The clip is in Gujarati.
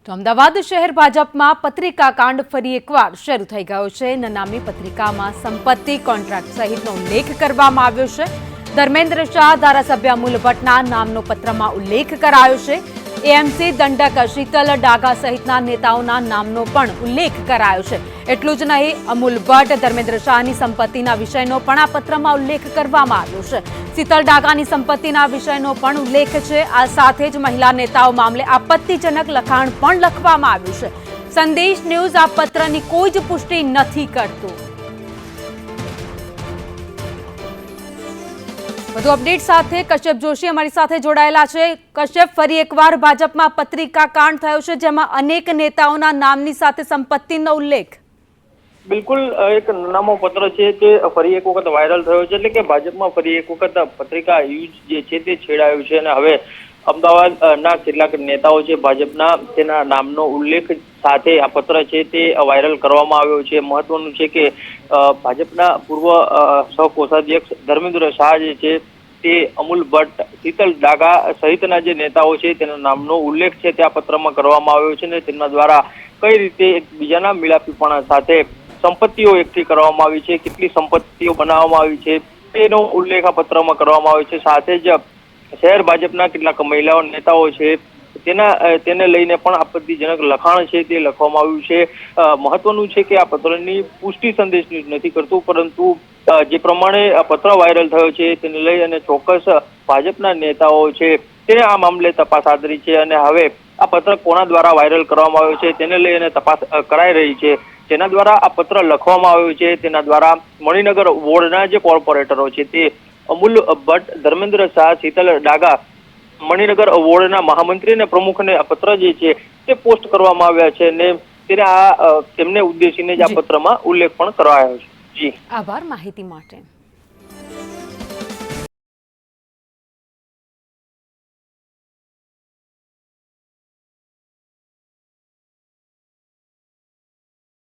તો અમદાવાદ શહેર ભાજપમાં પત્રિકા કાંડ ફરી એકવાર શરૂ થઈ ગયો છે। નનામી પત્રિકામાં સંપત્તિ કોન્ટ્રાક્ટ સહિતનો ઉલ્લેખ કરવામાં આવ્યો છે। ધર્મેન્દ્ર શાહ ધારાસભ્ય અમૂલ ભટ્ટના નામનો પત્રમાં ઉલ્લેખ કરાયો છે। એએમસી દંડક શીતલ ડાગા સહિતના નેતાઓના નામનો પણ ઉલ્લેખ કરાયો છે। એટલું જ નહીં, અમૂલ ભટ્ટ ધર્મેન્દ્ર શાહની સંપત્તિના વિષયનો પણ આ પત્રમાં ઉલ્લેખ કરવામાં આવ્યો છે। શીતલ ડાગાની સંપત્તિના વિષયનો પણ ઉલ્લેખ છે। આ સાથે જ મહિલા નેતાઓ મામલે આપત્તિજનક લખાણ પણ લખવામાં આવ્યું છે। સંદેશ ન્યૂઝ આ પત્રની કોઈ જ પુષ્ટિ નથી કરતું। વધુ અપડેટ સાથે કશ્યપ જોશી અમારી સાથે જોડાયેલા છે। કશ્યપ, ફરી એકવાર ભાજપમાં પત્રિકા કાંડ થયો છે, જેમાં અનેક નેતાઓના નામની સાથે સંપત્તિનો ઉલ્લેખ। બિલકુલ, એક નામો પત્ર છે તે ફરી એક વખત વાયરલ થયો છે, એટલે કે ભાજપમાં ફરી એક વખત પત્રિકા યુઝ જે છે તે છેડાયું છે અને હવે અમદાવાદના કેટલાક નેતાઓ છે ભાજપના, તેના નામનો ઉલ્લેખ સાથે આ પત્ર છે તે વાયરલ કરવામાં આવ્યો છે। મહત્વનું છે કે ભાજપના પૂર્વ સહકોષાધ્યક્ષ ધર્મેન્દ્ર શાહ જે છે તે અમૂલ ભટ્ટ, શીતલ ડાગા સહિતના જે નેતાઓ છે તેના નામનો ઉલ્લેખ છે તે આ પત્રમાં કરવામાં આવ્યો છે અને તેમના દ્વારા કઈ રીતે એકબીજાના મિલાપીપણા સાથે સંપત્તિઓ એકઠી કરવામાં આવી છે, કેટલી સંપત્તિઓ બનાવવામાં આવી છે તેનો ઉલ્લેખ આ પત્રમાં કરવામાં આવ્યો છે। સાથે જ શહેર ભાજપના કેટલાક મહિલાઓ નેતાઓ છે તેને લઈને પણ આપત્તિજનક લખાણ છે તે લખવામાં આવ્યું છે। મહત્વનું છે કે આ પત્રની પુષ્ટિ સંદેશ નથી કરતું, પરંતુ જે પ્રમાણે આ પત્ર વાયરલ થયો છે તેને લઈ અને ચોક્કસ ભાજપના નેતાઓ છે તેને આ મામલે તપાસ હાથ ધરી છે અને હવે આ પત્ર કોના દ્વારા વાયરલ કરવામાં આવ્યો છે તેને લઈ અને તપાસ કરાઈ રહી છે। જેના દ્વારા આ પત્ર લખવામાં આવ્યો છે તેના દ્વારા મણિનગર વોર્ડના જે કોર્પોરેટરો છે તે અમૂલ ભટ્ટ, ધર્મેન્દ્ર શાહ, શીતલ ડાગા, મણિનગર વોર્ડના મહામંત્રી અને પ્રમુખને આ પત્ર જે છે તે પોસ્ટ કરવામાં આવ્યા છે અને તેમને ઉદ્દેશીને જ આ પત્રમાં ઉલ્લેખ પણ કરાયો છે। જી, આભાર માહિતી માટે।